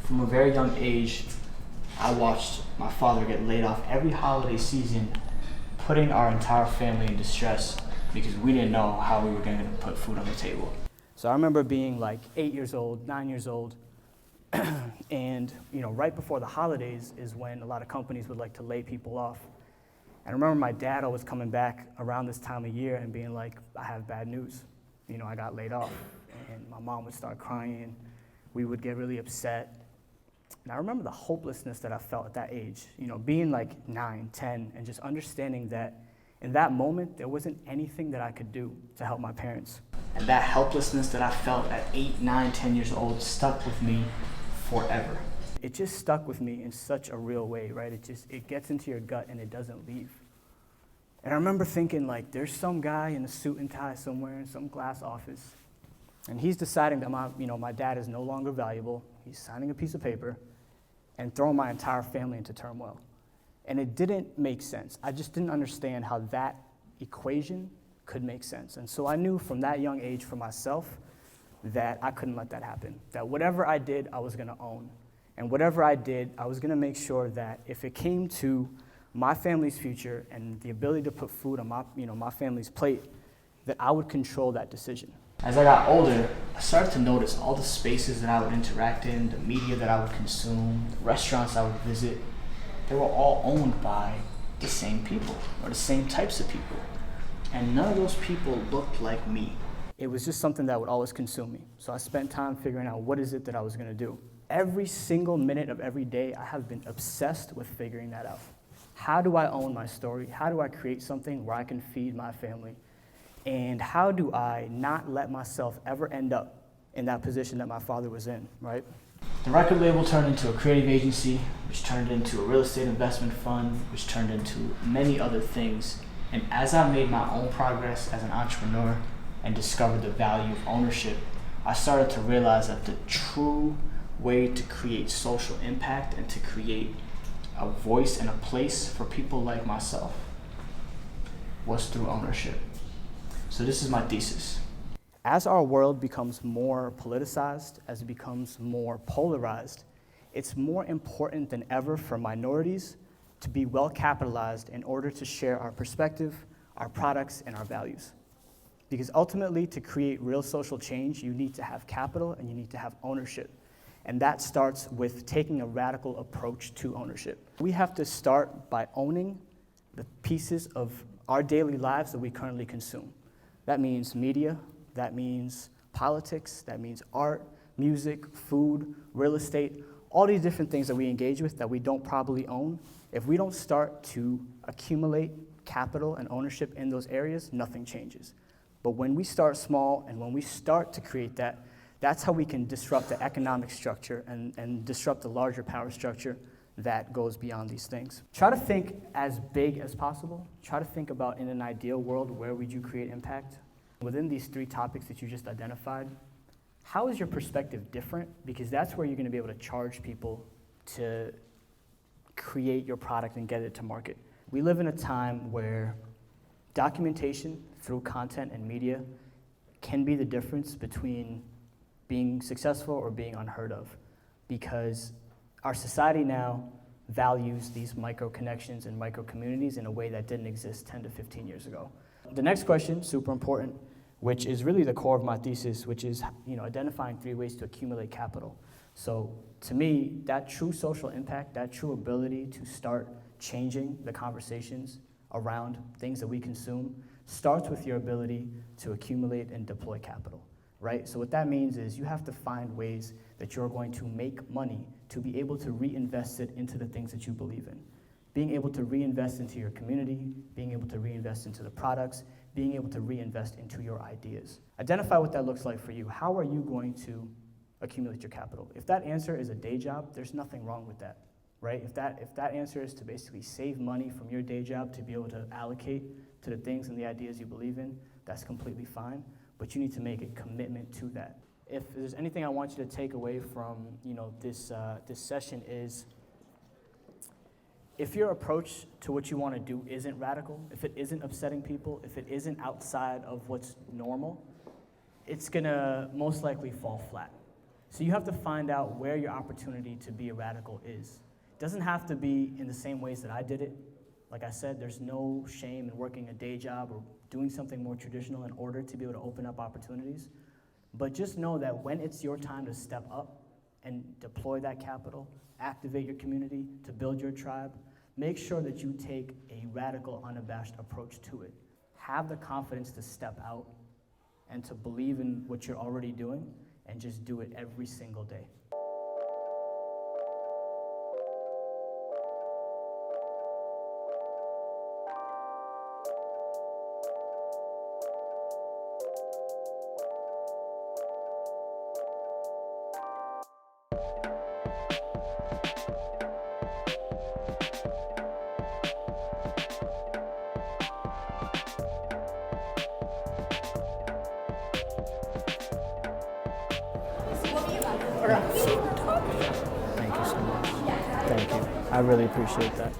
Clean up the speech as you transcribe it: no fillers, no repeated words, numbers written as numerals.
From a very young age, I watched my father get laid off every holiday season, putting our entire family in distress because we didn't know how we were going to put food on the table. So I remember being like 8 years old, 9 years old, and right before the holidays is when a lot of companies would like to lay people off. And I remember my dad always coming back around this time of year and being like, I have bad news. I got laid off. And my mom would start crying. We would get really upset. And I remember the hopelessness that I felt at that age, being like 9, 10, and just understanding that in that moment, there wasn't anything that I could do to help my parents. And that helplessness that I felt at 8, 9, 10 years old stuck with me forever. It just stuck with me in such a real way, right? It gets into your gut and it doesn't leave. And I remember thinking, like, there's some guy in a suit and tie somewhere in some glass office, and he's deciding that my dad is no longer valuable. He's signing a piece of paper and throwing my entire family into turmoil. And it didn't make sense. I just didn't understand how that equation could make sense. And so I knew from that young age for myself that I couldn't let that happen. That whatever I did, I was gonna own. And whatever I did, I was gonna make sure that if it came to my family's future and the ability to put food on my family's plate, that I would control that decision. As I got older, I started to notice all the spaces that I would interact in, the media that I would consume, the restaurants I would visit. They were all owned by the same people or the same types of people. And none of those people looked like me. It was just something that would always consume me. So I spent time figuring out what is it that I was gonna do. Every single minute of every day, I have been obsessed with figuring that out. How do I own my story? How do I create something where I can feed my family? And how do I not let myself ever end up in that position that my father was in, right? The record label turned into a creative agency, which turned into a real estate investment fund, which turned into many other things. And as I made my own progress as an entrepreneur and discovered the value of ownership, I started to realize that the true way to create social impact and to create a voice and a place for people like myself was through ownership. So this is my thesis. As our world becomes more politicized, as it becomes more polarized, it's more important than ever for minorities to be well capitalized in order to share our perspective, our products, and our values. Because ultimately, to create real social change, you need to have capital and you need to have ownership. And that starts with taking a radical approach to ownership. We have to start by owning the pieces of our daily lives that we currently consume. That means media, that means politics, that means art, music, food, real estate, all these different things that we engage with that we don't probably own. If we don't start to accumulate capital and ownership in those areas, nothing changes. But when we start small and when we start to create that, that's how we can disrupt the economic structure and disrupt the larger power structure that goes beyond these things. Try to think as big as possible. Try to think about, in an ideal world, where would you create impact? Within these 3 topics that you just identified, how is your perspective different? Because that's where you're gonna be able to charge people to create your product and get it to market. We live in a time where documentation through content and media can be the difference between being successful or being unheard of, because our society now values these micro connections and micro communities in a way that didn't exist 10 to 15 years ago. The next question, super important, which is really the core of my thesis, which is identifying 3 ways to accumulate capital. So to me, that true social impact, that true ability to start changing the conversations around things that we consume starts with your ability to accumulate and deploy capital. Right? So what that means is you have to find ways that you're going to make money to be able to reinvest it into the things that you believe in. Being able to reinvest into your community, being able to reinvest into the products, being able to reinvest into your ideas. Identify what that looks like for you. How are you going to accumulate your capital? If that answer is a day job, there's nothing wrong with that, right? If that answer is to basically save money from your day job to be able to allocate to the things and the ideas you believe in, that's completely fine. But you need to make a commitment to that. If there's anything I want you to take away from this session is, if your approach to what you want to do isn't radical, if it isn't upsetting people, if it isn't outside of what's normal, it's gonna most likely fall flat. So you have to find out where your opportunity to be a radical is. It doesn't have to be in the same ways that I did it. Like I said, there's no shame in working a day job or doing something more traditional in order to be able to open up opportunities. But just know that when it's your time to step up and deploy that capital, activate your community, to build your tribe, make sure that you take a radical, unabashed approach to it. Have the confidence to step out and to believe in what you're already doing, and just do it every single day. Thank you so much. Thank you. I really appreciate that.